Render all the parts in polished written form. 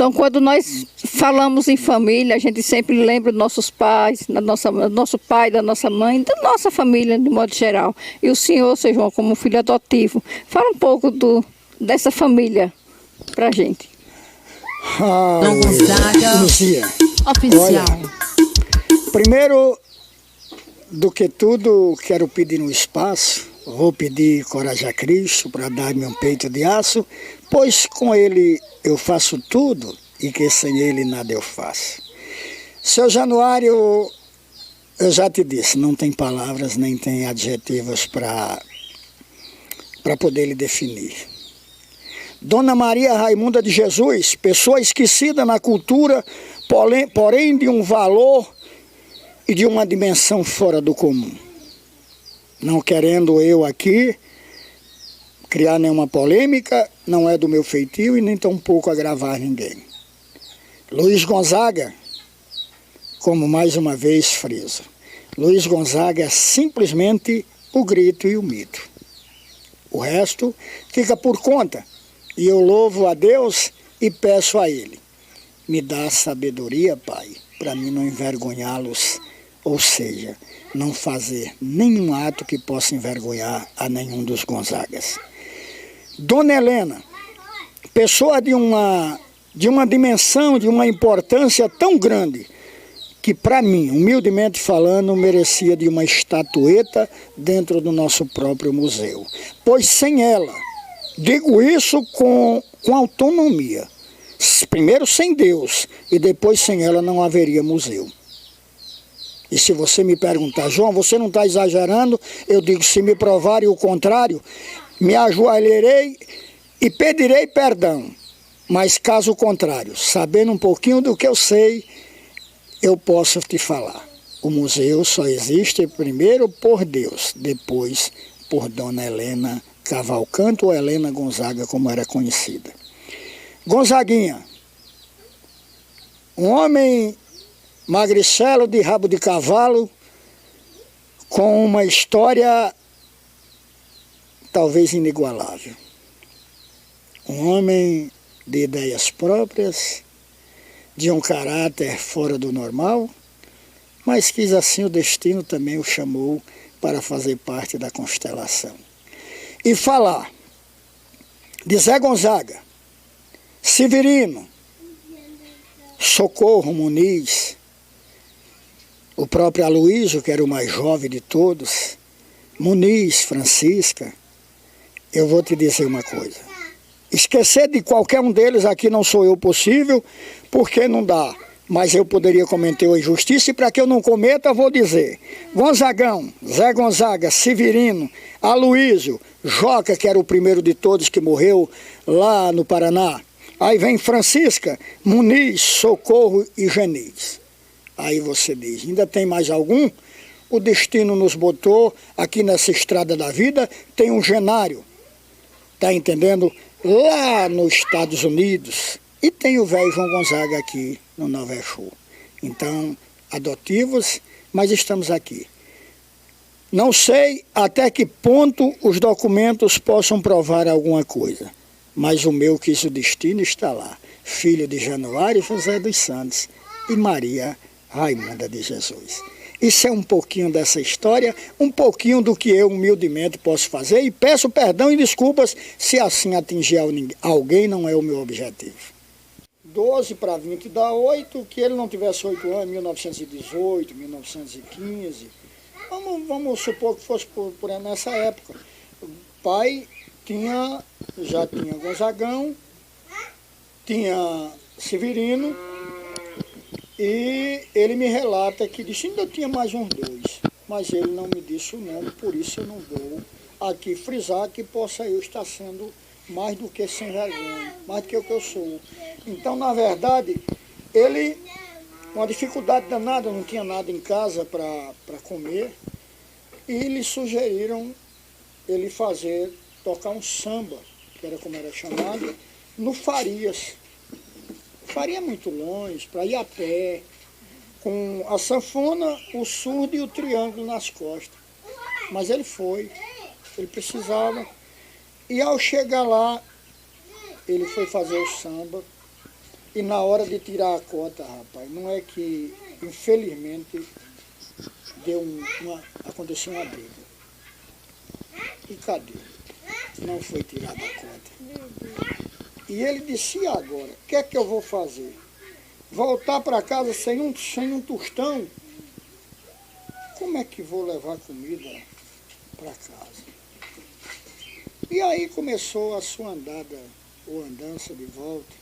Então, quando nós falamos em família, a gente sempre lembra dos nossos pais, do nosso pai, da nossa mãe, da nossa família, de modo geral. E o senhor, seu João, como filho adotivo, fala um pouco dessa família para a gente. Luzia, Oficial. olha, primeiro do que tudo, quero pedir um espaço. Vou pedir coragem a Cristo para dar-me um peito de aço, pois com Ele eu faço tudo e que sem Ele nada eu faço. Seu Januário, eu já te disse, não tem palavras nem tem adjetivos para poder lhe definir. Dona Maria Raimunda de Jesus, pessoa esquecida na cultura, porém de um valor e de uma dimensão fora do comum. Não querendo eu aqui criar nenhuma polêmica, não é do meu feitio e nem tampouco agravar ninguém. Luiz Gonzaga, como mais uma vez friso, Luiz Gonzaga é simplesmente o grito e o mito. O resto fica por conta e eu louvo a Deus e peço a Ele. Me dá sabedoria, Pai, para mim não envergonhá-los, ou seja, não fazer nenhum ato que possa envergonhar a nenhum dos Gonzagas. Dona Helena, pessoa de uma dimensão, de uma importância tão grande, que para mim, humildemente falando, merecia de uma estatueta dentro do nosso próprio museu. Pois sem ela, digo isso com autonomia, primeiro sem Deus e depois sem ela não haveria museu. E se você me perguntar, João, você não está exagerando? Eu digo, se me provarem o contrário, me ajoelharei e pedirei perdão. Mas caso contrário, sabendo um pouquinho do que eu sei, eu posso te falar. O museu só existe primeiro por Deus, depois por Dona Helena Cavalcanti ou Helena Gonzaga, como era conhecida. Gonzaguinha, um homem magricelo de rabo de cavalo, com uma história talvez inigualável. Um homem de ideias próprias, de um caráter fora do normal, mas quis assim o destino também o chamou para fazer parte da constelação. E falar de Zé Gonzaga, Severino, Socorro Muniz, o próprio Aloísio, que era o mais jovem de todos, Muniz, Francisca, eu vou te dizer uma coisa. Esquecer de qualquer um deles aqui não sou eu possível, porque não dá. Mas eu poderia cometer uma injustiça e para que eu não cometa, vou dizer. Gonzagão, Zé Gonzaga, Severino, Aloísio, Joca, que era o primeiro de todos que morreu lá no Paraná. Aí vem Francisca, Muniz, Socorro e Geniz. Aí você diz, ainda tem mais algum? O destino nos botou aqui nessa estrada da vida, tem um Genário, tá entendendo? Lá nos Estados Unidos, e tem o velho João Gonzaga aqui no Nova Exu. Então, adotivos, mas estamos aqui. Não sei até que ponto os documentos possam provar alguma coisa, mas o meu quis o destino está lá. Filho de Januário José dos Santos e Maria Raimunda de Jesus. Isso é um pouquinho dessa história, um pouquinho do que eu humildemente posso fazer e peço perdão e desculpas se assim atingir alguém, não é o meu objetivo. 12 para 20 dá 8, que ele não tivesse 8 anos, 1918, 1915, vamos supor que fosse por nessa época. O pai já tinha Gonzagão, tinha Severino, e ele me relata que disse, ainda tinha mais uns 2, mas ele não me disse o nome, por isso eu não vou aqui frisar que possa eu estar sendo mais do que sem vergonha, mais do que o que eu sou. Então, na verdade, ele, uma dificuldade danada, não tinha nada em casa para comer, e lhe sugeriram ele tocar um samba, que era como era chamado, no Farias. Faria é muito longe, para ir a pé, com a sanfona, o surdo e o triângulo nas costas. Mas ele foi, ele precisava. E ao chegar lá, ele foi fazer o samba. E na hora de tirar a cota, rapaz, não é que, infelizmente, aconteceu uma briga. E cadê? Não foi tirada a cota. E ele disse, e agora? O que é que eu vou fazer? Voltar para casa sem um tostão? Como é que vou levar comida para casa? E aí começou a sua andada, ou andança de volta.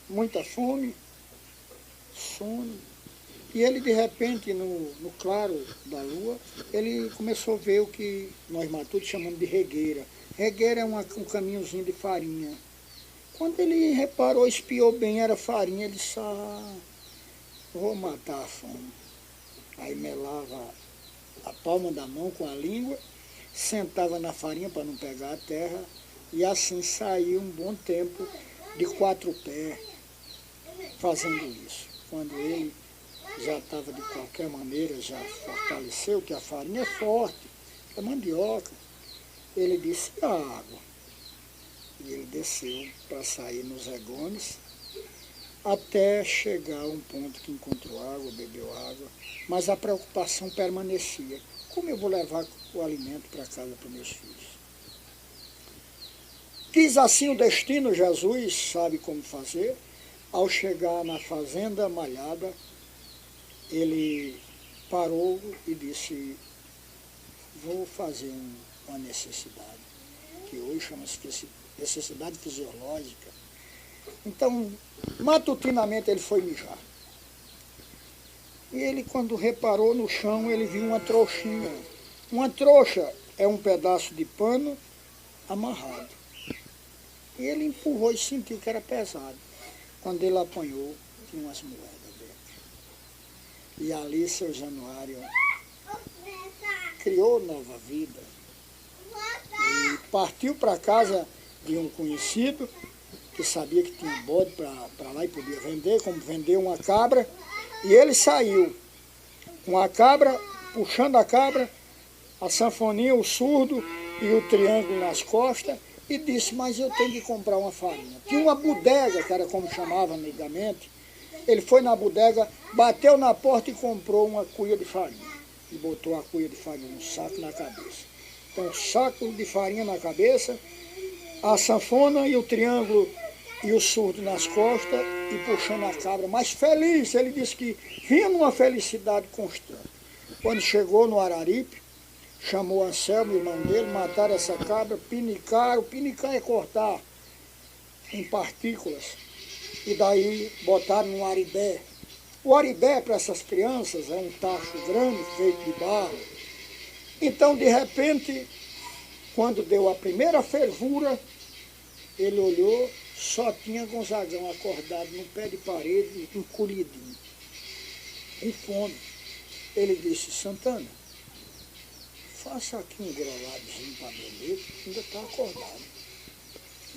Muita fome, sono. E ele, de repente, no claro da lua, ele começou a ver o que nós matutos chamamos de regueira. Regueira é um caminhozinho de farinha. Quando ele reparou, espiou bem, era farinha, ele disse, vou matar a fome. Aí melava a palma da mão com a língua, sentava na farinha para não pegar a terra, e assim saiu um bom tempo de 4 pés fazendo isso. Quando ele já estava de qualquer maneira, já fortaleceu, que a farinha é forte, é mandioca. Ele disse, a água. E ele desceu para sair nos regones, até chegar a um ponto que encontrou água, bebeu água, mas a preocupação permanecia. Como eu vou levar o alimento para casa para meus filhos? Quis assim o destino, Jesus sabe como fazer. Ao chegar na fazenda malhada, ele parou e disse, vou fazer uma necessidade, que hoje chama-se necessidade fisiológica. Então, matutinamente ele foi mijar. E ele, quando reparou no chão, ele viu uma trouxinha. Uma trouxa é um pedaço de pano amarrado. E ele empurrou e sentiu que era pesado. Quando ele apanhou, tinha umas moedas dentro. E ali seu Januário criou nova vida. E partiu para casa de um conhecido, que sabia que tinha bode para lá e podia vender, como vendeu uma cabra. E ele saiu com a cabra, puxando a cabra, a sanfoninha, o surdo e o triângulo nas costas, e disse, mas eu tenho que comprar uma farinha. Tinha uma bodega, que era como chamava antigamente. Ele foi na bodega, bateu na porta e comprou uma cuia de farinha. E botou a cuia de farinha no saco na cabeça. Com um saco de farinha na cabeça, a sanfona e o triângulo e o surdo nas costas e puxando a cabra. Mas feliz, ele disse que vinha numa felicidade constante. Quando chegou no Araripe, chamou Anselmo, irmão dele, mataram essa cabra, pinicaram. Pinicar é cortar em partículas. E daí botaram no aribé. O aribé para essas crianças é um tacho grande, feito de barro. Então, de repente, quando deu a primeira fervura, ele olhou, só tinha Gonzagão acordado no pé de parede, encolhidinho, com fome. Ele disse, Santana, faça aqui um groladozinho para beber, ainda está acordado.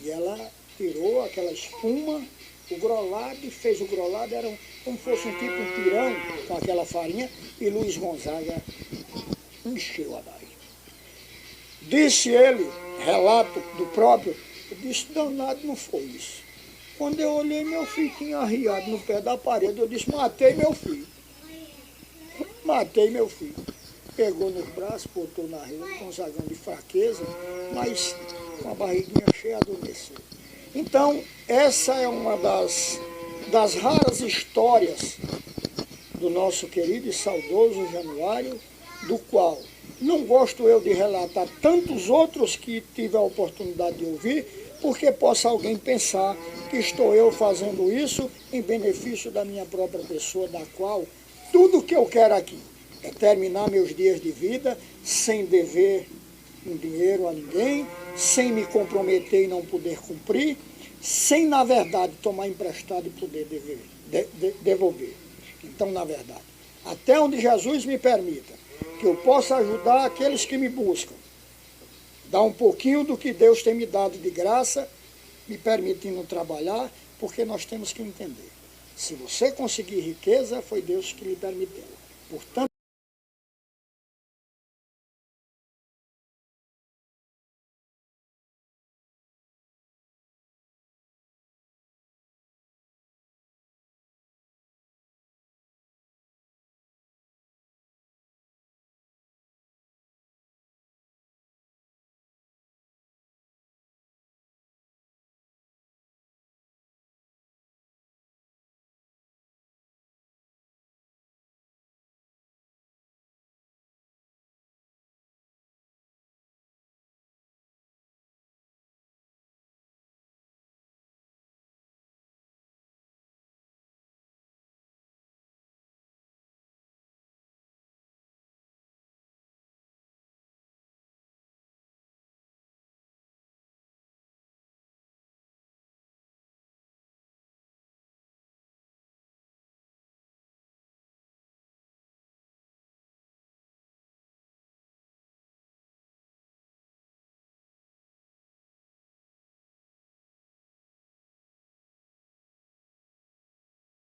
E ela tirou aquela espuma, o grolado, e fez o grolado, era como fosse um tipo um pirão com aquela farinha, e Luiz Gonzaga encheu a barriga. Disse ele, relato do próprio, disse, danado não foi isso. Quando eu olhei, meu filho tinha arriado no pé da parede, eu disse, matei meu filho. Matei meu filho. Pegou nos braços, botou na rede, com um zagão de fraqueza, mas com a barriguinha cheia, adormeceu. Então, essa é uma das raras histórias do nosso querido e saudoso Januário, do qual não gosto eu de relatar tantos outros que tive a oportunidade de ouvir, porque possa alguém pensar que estou eu fazendo isso em benefício da minha própria pessoa, da qual tudo que eu quero aqui é terminar meus dias de vida sem dever um dinheiro a ninguém, sem me comprometer e não poder cumprir, sem, na verdade, tomar emprestado e poder devolver. Então, na verdade, até onde Jesus me permita, que eu possa ajudar aqueles que me buscam, dar um pouquinho do que Deus tem me dado de graça, me permitindo trabalhar, porque nós temos que entender. Se você conseguir riqueza, foi Deus que lhe permitiu. Portanto,